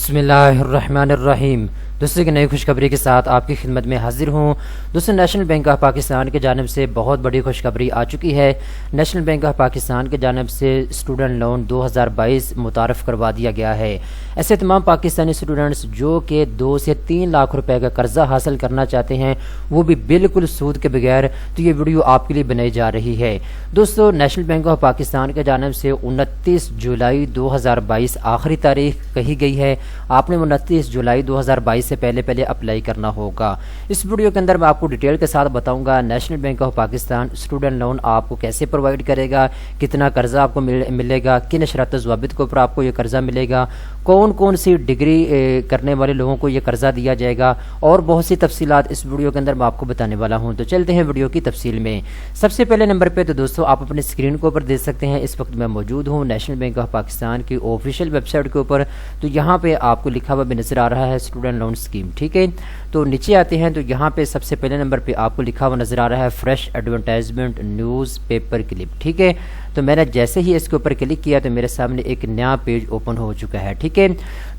بسم اللہ الرحمن الرحیم۔ دوستوں کی نئی خوشخبری کے ساتھ آپ کی خدمت میں حاضر ہوں۔ دوستوں نیشنل بینک آف پاکستان کی جانب سے بہت بڑی خوشخبری آ چکی ہے۔ نیشنل بینک آف پاکستان کی جانب سے اسٹوڈنٹ لون 2022 متعارف کروا دیا گیا ہے۔ ایسے تمام پاکستانی اسٹوڈنٹس جو کہ 2 سے 3 لاکھ روپے کا قرضہ حاصل کرنا چاہتے ہیں، وہ بھی بالکل سود کے بغیر، تو یہ ویڈیو آپ کے لیے بنائی جا رہی ہے۔ دوستوں نیشنل بینک آف پاکستان کی جانب سے 29 جولائی 2022 آخری تاریخ کہی گئی ہے۔ آپ نے 29 جولائی 2022 سے پہلے اپلائی کرنا ہوگا۔ اس ویڈیو کے اندر میں آپ کو ڈیٹیل کے ساتھ بتاؤں گا National Bank of Pakistan student loan آپ کو کیسے پرووائڈ کرے گا، کتنا قرضہ آپ کو ملے گا، کن شرط و ضوابط کے اوپر آپ کو یہ قرضہ ملے گا، کون سی ڈگری کرنے والے لوگوں کو یہ قرضہ دیا جائے گا، اور بہت سی تفصیلات اس ویڈیو کے اندر میں آپ کو بتانے والا ہوں۔ تو چلتے ہیں ویڈیو کی تفصیل میں۔ سب سے پہلے نمبر پہ تو دوستو آپ اپنے اسکرین کے اوپر دیکھ سکتے ہیں، اس وقت میں موجود ہوں نیشنل بینک آف پاکستان کی آفیشیل ویب سائٹ کے اوپر۔ تو یہاں پہ آپ کو لکھا ہوا بھی نظر آ رہا ہے اسٹوڈنٹ لون اسکیم، ٹھیک ہے۔ تو نیچے آتے ہیں تو یہاں پہ سب سے پہلے نمبر پہ آپ کو لکھا ہوا نظر آ رہا ہے fresh advertisement news paper clip, ٹھیک ہے۔ تو میں نے جیسے ہی اس کے اوپر کلک کیا تو میرے سامنے ایک نیا پیج اوپن ہو چکا ہے، ٹھیک ہے۔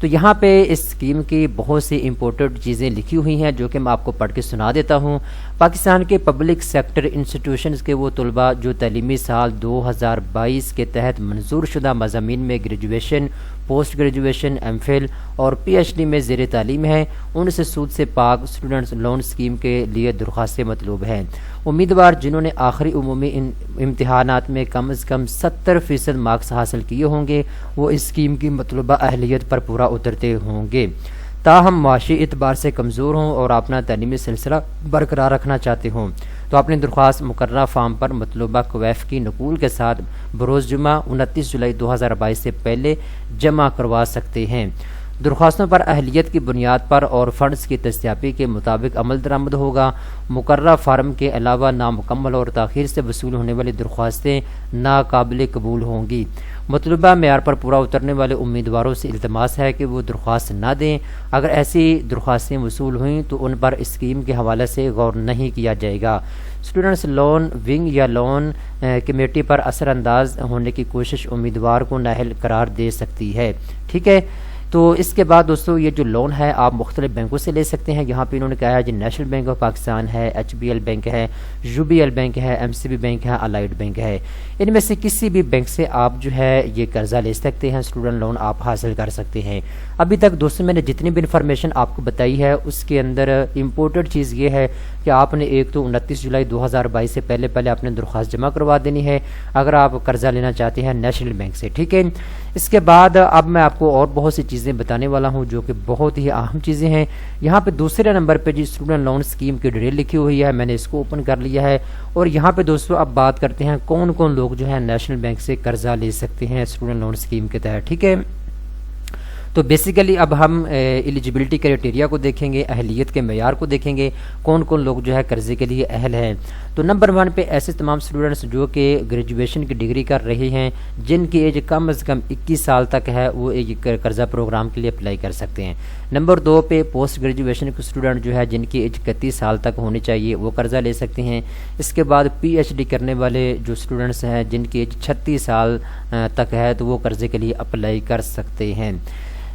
تو یہاں پہ اس اسکیم کی بہت سی امپورٹنٹ چیزیں لکھی ہوئی ہیں جو کہ میں آپ کو پڑھ کے سنا دیتا ہوں۔ پاکستان کے پبلک سیکٹر انسٹیٹیوشنز کے وہ طلباء جو تعلیمی سال 2022 کے تحت منظور شدہ مضامین میں graduation, post graduation, M Phil اور پی ایچ ڈی میں زیر تعلیم ہیں، ان سے سود سے پاک اسٹوڈنٹس لون اسکیم کے لیے درخواستیں مطلوب ہیں۔ امیدوار جنہوں نے آخری عمومی امتحانات میں کم از کم 70% مارکس حاصل کیے ہوں گے، وہ اس اسکیم کی مطلوبہ اہلیت پر پورا اترتے ہوں گے۔ تاہم معاشی اعتبار سے کمزور ہوں اور اپنا تعلیمی سلسلہ برقرار رکھنا چاہتے ہوں تو اپنی درخواست مقررہ فارم پر مطلوبہ کویف کی نقول کے ساتھ بروز جمعہ 29 جولائی 2022 سے پہلے جمع کروا سکتے ہیں۔ درخواستوں پر اہلیت کی بنیاد پر اور فنڈز کی دستیابی کے مطابق عمل درآمد ہوگا۔ مقررہ فارم کے علاوہ نامکمل اور تاخیر سے وصول ہونے والی درخواستیں ناقابل قبول ہوں گی۔ مطلوبہ معیار پر پورا اترنے والے امیدواروں سے التماس ہے کہ وہ درخواست نہ دیں۔ اگر ایسی درخواستیں وصول ہوئیں تو ان پر اسکیم کے حوالے سے غور نہیں کیا جائے گا۔ اسٹوڈنٹس لون ونگ یا لون کمیٹی پر اثر انداز ہونے کی کوشش امیدوار کو نااہل قرار دے سکتی ہے، ٹھیک ہے۔ تو اس کے بعد دوستو یہ جو لون ہے آپ مختلف بینکوں سے لے سکتے ہیں۔ یہاں پہ انہوں نے کہا ہے جی نیشنل بینک آف پاکستان ہے، ایچ بی ایل بینک ہے، یو بی ایل بینک ہے، ایم سی بی بینک ہے، الائڈ بینک ہے۔ ان میں سے کسی بھی بینک سے آپ جو ہے یہ قرضہ لے سکتے ہیں، اسٹوڈنٹ لون آپ حاصل کر سکتے ہیں۔ ابھی تک دوستو میں نے جتنی بھی انفارمیشن آپ کو بتائی ہے اس کے اندر امپورٹنٹ چیز یہ ہے کہ آپ نے ایک تو 29 جولائی 2022 سے پہلے اپنے درخواست جمع کروا دینی ہے اگر آپ قرضہ لینا چاہتے ہیں نیشنل بینک سے، ٹھیک ہے۔ اس کے بعد اب میں آپ کو اور بہت سی چیزیں بتانے والا ہوں جو کہ بہت ہی اہم چیزیں ہیں۔ یہاں پہ دوسرے نمبر پہ جی اسٹوڈنٹ لون اسکیم کی ڈیٹیل لکھی ہوئی ہے، میں نے اس کو اوپن کر لیا ہے، اور یہاں پہ دوستو اب بات کرتے ہیں کون لوگ جو ہے نیشنل بینک سے قرضہ لے سکتے ہیں اسٹوڈنٹ لون اسکیم کے تحت، ٹھیک ہے۔ تو بیسیکلی اب ہم ایلیجیبلٹی کرائٹیریا کو دیکھیں گے، اہلیت کے معیار کو دیکھیں گے، کون لوگ جو ہے قرضے کے لیے اہل ہیں۔ تو نمبر 1 پہ ایسے تمام اسٹوڈنٹس جو کہ گریجویشن کی ڈگری کر رہے ہیں، جن کی ایج کم از کم 21 سال تک ہے، وہ ایک قرضہ پروگرام کے لیے اپلائی کر سکتے ہیں۔ نمبر 2 پہ پوسٹ گریجویشن کے اسٹوڈنٹ جو ہے جن کی ایج 31 سال تک ہونی چاہیے، وہ قرضہ لے سکتے ہیں۔ اس کے بعد پی ایچ ڈی کرنے والے جو اسٹوڈنٹس ہیں جن کی ایج 36 سال تک ہے، تو وہ قرضے کے لیے اپلائی کر سکتے ہیں۔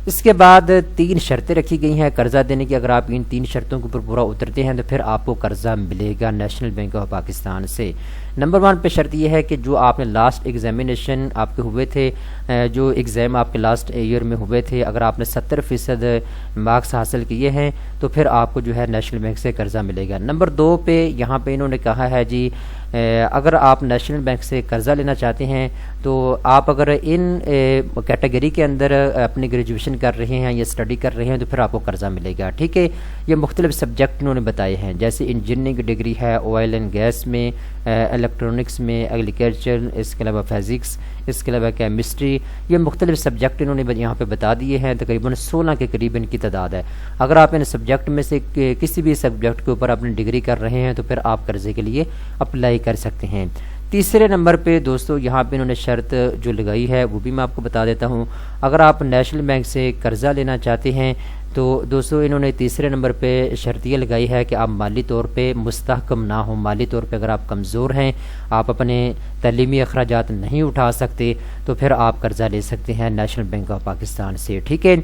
اس کے بعد 3 شرطیں رکھی گئی ہیں قرضہ دینے کی۔ اگر آپ ان 3 شرطوں کے اوپر پورا اترتے ہیں تو پھر آپ کو قرضہ ملے گا نیشنل بینک آف پاکستان سے۔ نمبر 1 پہ شرط یہ ہے کہ جو آپ نے لاسٹ ایگزامینیشن آپ کے ہوئے تھے، جو ایگزام آپ کے لاسٹ ایئر میں ہوئے تھے، اگر آپ نے 70% مارکس حاصل کیے ہیں تو پھر آپ کو جو ہے نیشنل بینک سے قرضہ ملے گا۔ نمبر 2 پہ یہاں پہ انہوں نے کہا ہے جی اگر آپ نیشنل بینک سے قرضہ لینا چاہتے ہیں تو آپ اگر ان کیٹیگری کے اندر اپنی گریجویشن کر رہے ہیں یا اسٹڈی کر رہے ہیں تو پھر آپ کو قرضہ ملے گا، ٹھیک ہے۔ یہ مختلف سبجیکٹ انہوں نے بتائے ہیں، جیسے انجینئرنگ کی ڈگری ہے، آئل اینڈ گیس میں، الیکٹرانکس میں، ایگریکلچر، اس کے علاوہ فزکس، اس کے علاوہ کیمسٹری، یہ مختلف سبجیکٹ انہوں نے یہاں پہ بتا دیے ہیں۔ تقریباً 16 کے قریب ان کی تعداد ہے۔ اگر آپ ان سبجیکٹ میں سے کسی بھی سبجیکٹ کے اوپر اپنی ڈگری کر رہے ہیں تو پھر آپ قرضے کے لیے اپلائی کر سکتے ہیں۔ تیسرے نمبر پہ دوستو یہاں پہ انہوں نے شرط جو لگائی ہے وہ بھی میں آپ کو بتا دیتا ہوں۔ اگر آپ نیشنل بینک سے قرضہ لینا چاہتے ہیں تو دوستو انہوں نے تیسرے نمبر پہ شرط یہ لگائی ہے کہ آپ مالی طور پہ مستحکم نہ ہوں۔ مالی طور پہ اگر آپ کمزور ہیں، آپ اپنے تعلیمی اخراجات نہیں اٹھا سکتے تو پھر آپ قرضہ لے سکتے ہیں نیشنل بینک آف پاکستان سے، ٹھیک ہے۔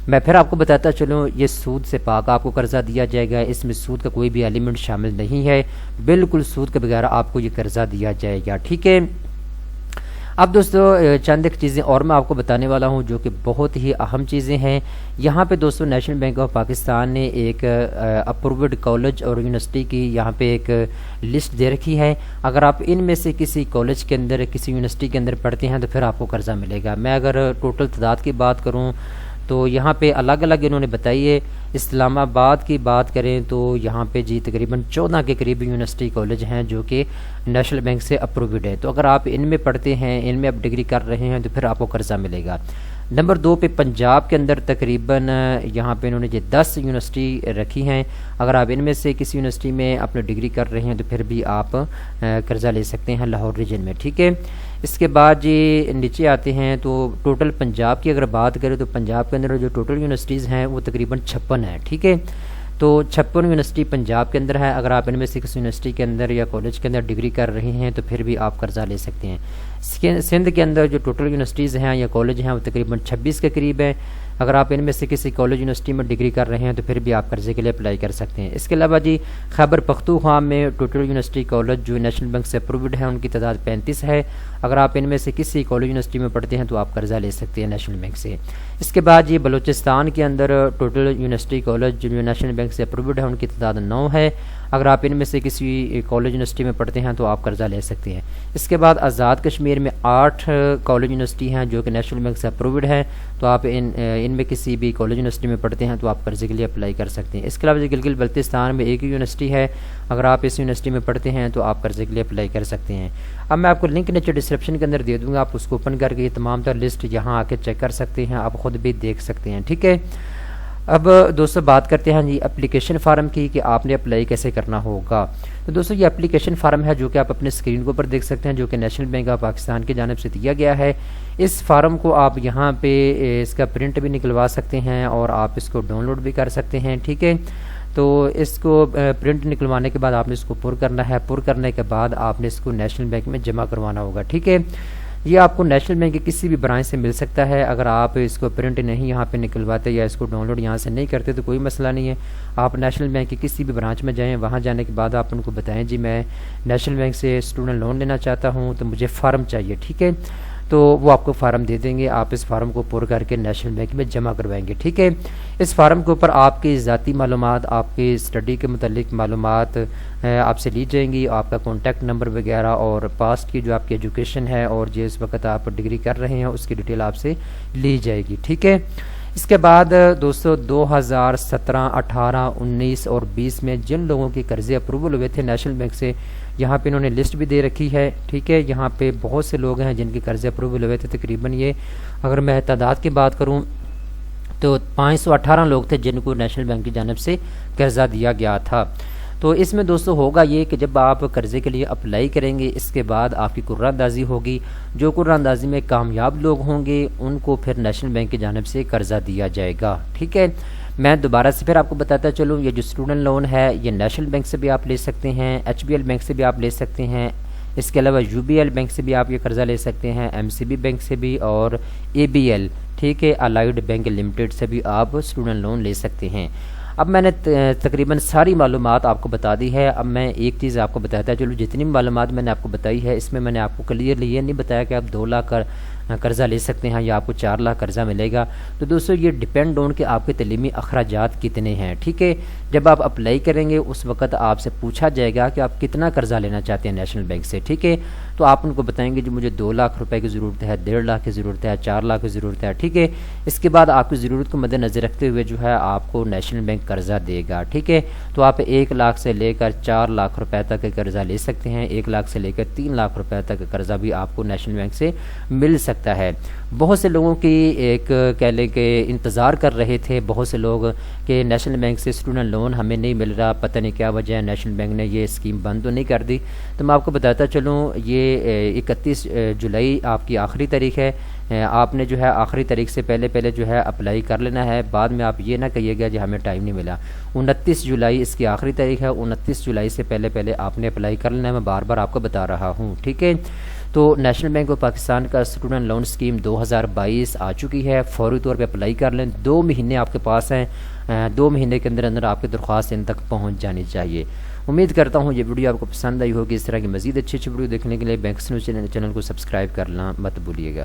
میں پھر آپ کو بتاتا چلوں یہ سود سے پاک آپ کو قرضہ دیا جائے گا، اس میں سود کا کوئی بھی ایلیمنٹ شامل نہیں ہے، بالکل سود کے بغیر آپ کو یہ قرضہ دیا جائے گا، ٹھیک ہے۔ اب دوستو چند ایک چیزیں اور میں آپ کو بتانے والا ہوں جو کہ بہت ہی اہم چیزیں ہیں۔ یہاں پہ دوستو نیشنل بینک آف پاکستان نے ایک اپرووڈ کالج اور یونیورسٹی کی یہاں پہ ایک لسٹ دے رکھی ہے۔ اگر آپ ان میں سے کسی کالج کے اندر کسی یونیورسٹی کے اندر پڑھتے ہیں تو پھر آپ کو قرضہ ملے گا۔ میں اگر ٹوٹل تعداد کی بات کروں تو یہاں پہ الگ الگ انہوں نے بتائی ہے۔ اسلام آباد کی بات کریں تو یہاں پہ جی تقریباً 14 کے قریب یونیورسٹی کالج ہیں جو کہ نیشنل بینک سے اپرووڈ ہے۔ تو اگر آپ ان میں پڑھتے ہیں، ان میں آپ ڈگری کر رہے ہیں تو پھر آپ کو قرضہ ملے گا۔ نمبر 2 پہ پنجاب کے اندر تقریباً یہاں پہ انہوں نے 10 یونیورسٹی رکھی ہیں۔ اگر آپ ان میں سے کسی یونیورسٹی میں اپنے ڈگری کر رہے ہیں تو پھر بھی آپ قرضہ لے سکتے ہیں لاہور ریجن میں، ٹھیک ہے۔ اس کے بعد جی نیچے آتے ہیں تو ٹوٹل پنجاب کی اگر بات کریں تو پنجاب کے اندر جو ٹوٹل یونیورسٹیز ہیں وہ تقریباً 56 ہیں، ٹھیک ہے۔ تو 56 یونیورسٹی پنجاب کے اندر ہے۔ اگر آپ ان میں سے کسی یونیورسٹی کے اندر یا کالج کے اندر ڈگری کر رہے ہیں تو پھر بھی آپ قرضہ لے سکتے ہیں۔ سندھ کے اندر جو ٹوٹل یونیورسٹیز ہیں یا کالج ہیں وہ تقریباً 26 کے قریب ہیں۔ اگر آپ ان میں سے کسی کالج یونیورسٹی میں ڈگری کر رہے ہیں تو پھر بھی آپ قرضے کے لیے اپلائی کر سکتے ہیں۔ اس کے علاوہ جی خیبر پختونخوا میں ٹوٹل یونیورسٹی کالج جو نیشنل بینک سے اپرووڈ ہیں ان کی تعداد 35 ہے۔ اگر آپ ان میں سے کسی کالج یونیورسٹی میں پڑھتے ہیں تو آپ قرضہ لے سکتے ہیں نیشنل بینک سے۔ اس کے بعد یہ بلوچستان کے اندر ٹوٹل یونیورسٹی کالج جو نیشنل بینک سے اپرووڈ ہے ان کی تعداد 9 ہے۔ اگر آپ ان میں سے کسی کالج یونیورسٹی میں پڑھتے ہیں تو آپ قرضہ لے سکتے ہیں۔ اس کے بعد آزاد کشمیر میں 8 کالج یونیورسٹی ہیں جو کہ نیشنل بینک سے اپرووڈ ہے، تو آپ ان میں کسی بھی کالج یونیورسٹی میں پڑھتے ہیں تو آپ قرضے کے لیے اپلائی کر سکتے ہیں۔ اس کے علاوہ گلگت بلتستان میں ایک یونیورسٹی ہے، اگر آپ اس یونیورسٹی میں پڑھتے ہیں تو آپ قرضے کے لیے اپلائی کر سکتے ہیں۔ اب میں آپ کو لنک نیچے ڈسکرپشن کے اندر دے دوں گا، آپ اس کو اوپن کر کے یہ تمام تر لسٹ یہاں آ کے چیک کر سکتے ہیں، آپ خود بھی دیکھ سکتے ہیں، ٹھیک ہے۔ اب دوستو بات کرتے ہیں جی اپلیکیشن فارم کی کہ آپ نے اپلائی کیسے کرنا ہوگا۔ تو دوستو یہ اپلیکیشن فارم ہے جو کہ آپ اپنے اسکرین کے اوپر دیکھ سکتے ہیں، جو کہ نیشنل بینک آف پاکستان کی جانب سے دیا گیا ہے۔ اس فارم کو آپ یہاں پہ اس کا پرنٹ بھی نکلوا سکتے ہیں اور آپ اس کو ڈاؤن لوڈ بھی کر سکتے ہیں، ٹھیک ہے۔ تو اس کو پرنٹ نکلوانے کے بعد آپ نے اس کو پر کرنا ہے، پر کرنے کے بعد آپ نے اس کو نیشنل بینک میں جمع کروانا ہوگا، ٹھیک ہے۔ یہ آپ کو نیشنل بینک کی کسی بھی برانچ سے مل سکتا ہے۔ اگر آپ اس کو پرنٹ نہیں یہاں پہ نکلواتے یا اس کو ڈاؤن لوڈ یہاں سے نہیں کرتے تو کوئی مسئلہ نہیں ہے، آپ نیشنل بینک کی کسی بھی برانچ میں جائیں، وہاں جانے کے بعد آپ ان کو بتائیں جی میں نیشنل بینک سے اسٹوڈنٹ لون لینا چاہتا ہوں تو مجھے فارم چاہیے، ٹھیک ہے۔ تو وہ آپ کو فارم دے دیں گے، آپ اس فارم کو پر کر کے نیشنل بینک میں جمع کروائیں گے، ٹھیک ہے۔ اس فارم کے اوپر آپ کی ذاتی معلومات، آپ کی اسٹڈی کے متعلق معلومات آپ سے لی جائیں گی، آپ کا کانٹیکٹ نمبر وغیرہ اور پاسٹ کی جو آپ کی ایجوکیشن ہے اور جس وقت آپ ڈگری کر رہے ہیں اس کی ڈیٹیل آپ سے لی جائے گی، ٹھیک ہے۔ اس کے بعد دوستو 2017، 18، 19 اور 20 میں جن لوگوں کے قرضے اپروول ہوئے تھے نیشنل بینک سے، یہاں پہ انہوں نے لسٹ بھی دے رکھی ہے، ٹھیک ہے۔ یہاں پہ بہت سے لوگ ہیں جن کے قرضے اپروول ہوئے تھے، تقریباً یہ اگر میں تعداد کی بات کروں تو 518 لوگ تھے جن کو نیشنل بینک کی جانب سے قرضہ دیا گیا تھا۔ تو اس میں دوستو ہوگا یہ کہ جب آپ قرضے کے لیے اپلائی کریں گے اس کے بعد آپ کی قرعہ اندازی ہوگی، جو قرعہ اندازی میں کامیاب لوگ ہوں گے ان کو پھر نیشنل بینک کی جانب سے قرضہ دیا جائے گا، ٹھیک ہے۔ میں دوبارہ سے پھر آپ کو بتاتا چلوں، یہ جو اسٹوڈنٹ لون ہے یہ نیشنل بینک سے بھی آپ لے سکتے ہیں، HBL بینک سے بھی آپ لے سکتے ہیں، اس کے علاوہ UBL بینک سے بھی آپ یہ قرضہ لے سکتے ہیں، MCB بینک سے بھی اور ABL، ٹھیک ہے، الائیڈ بینک لمیٹڈ سے بھی آپ اسٹوڈنٹ لون لے سکتے ہیں۔ اب میں نے تقریباً ساری معلومات آپ کو بتا دی ہے۔ اب میں ایک چیز آپ کو بتاتا چلو، جتنی معلومات میں نے آپ کو بتائی ہے اس میں نے آپ کو کلیئرلی یہ نہیں بتایا کہ آپ 2 لاکھ قرضہ لے سکتے ہیں یا آپ کو 4 لاکھ قرضہ ملے گا۔ تو دوستو یہ ڈیپینڈ آن کہ آپ کے تعلیمی اخراجات کتنے ہیں، ٹھیک ہے۔ جب آپ اپلائی کریں گے اس وقت آپ سے پوچھا جائے گا کہ آپ کتنا قرضہ لینا چاہتے ہیں نیشنل بینک سے، ٹھیک ہے۔ تو آپ ان کو بتائیں گے جی مجھے 2 لاکھ روپے کی ضرورت ہے، 1.5 لاکھ کی ضرورت ہے، 4 لاکھ کی ضرورت ہے، ٹھیک ہے۔ اس کے بعد آپ کی ضرورت کو مد نظر رکھتے ہوئے جو ہے آپ کو نیشنل بینک قرضہ دے گا، ٹھیک ہے۔ تو آپ 1 لاکھ سے لے کر 4 لاکھ روپے تک کا قرضہ لے سکتے ہیں، 1 لاکھ سے لے کر 3 لاکھ روپے تک کا قرضہ بھی آپ کو نیشنل بینک سے مل سکتا ہے۔ بہت سے لوگوں کی ایک کہہ لیں کہ انتظار کر رہے تھے بہت سے لوگ کہ نیشنل بینک سے اسٹوڈنٹ لون ہمیں نہیں مل رہا، پتہ نہیں کیا وجہ ہے، نیشنل بینک نے یہ اسکیم بند تو نہیں کر دی۔ تو میں آپ کو بتاتا چلوں یہ 31 جولائی آپ کی آخری تاریخ ہے، آپ نے جو ہے آخری تاریخ سے پہلے جو ہے اپلائی کر لینا ہے، بعد میں آپ یہ نہ کہیے گا جی ہمیں ٹائم نہیں ملا۔ 29 جولائی اس کی آخری تاریخ ہے، 29 جولائی سے پہلے آپ نے اپلائی کر لینا ہے، میں بار بار آپ کو بتا رہا ہوں، ٹھیک ہے۔ تو نیشنل بینک آف پاکستان کا اسٹوڈنٹ لون اسکیم 2022 آ چکی ہے، فوری طور پہ اپلائی کر لیں، 2 مہینے آپ کے پاس ہیں، 2 مہینے کے اندر اندر آپ کی درخواست ان تک پہنچ جانی چاہیے۔ امید کرتا ہوں یہ ویڈیو آپ کو پسند آئی ہوگی۔ اس طرح کی مزید اچھی ویڈیو دیکھنے کے لیے بینکس نیوز چینل کو سبسکرائب کرنا مت بھولیے گا۔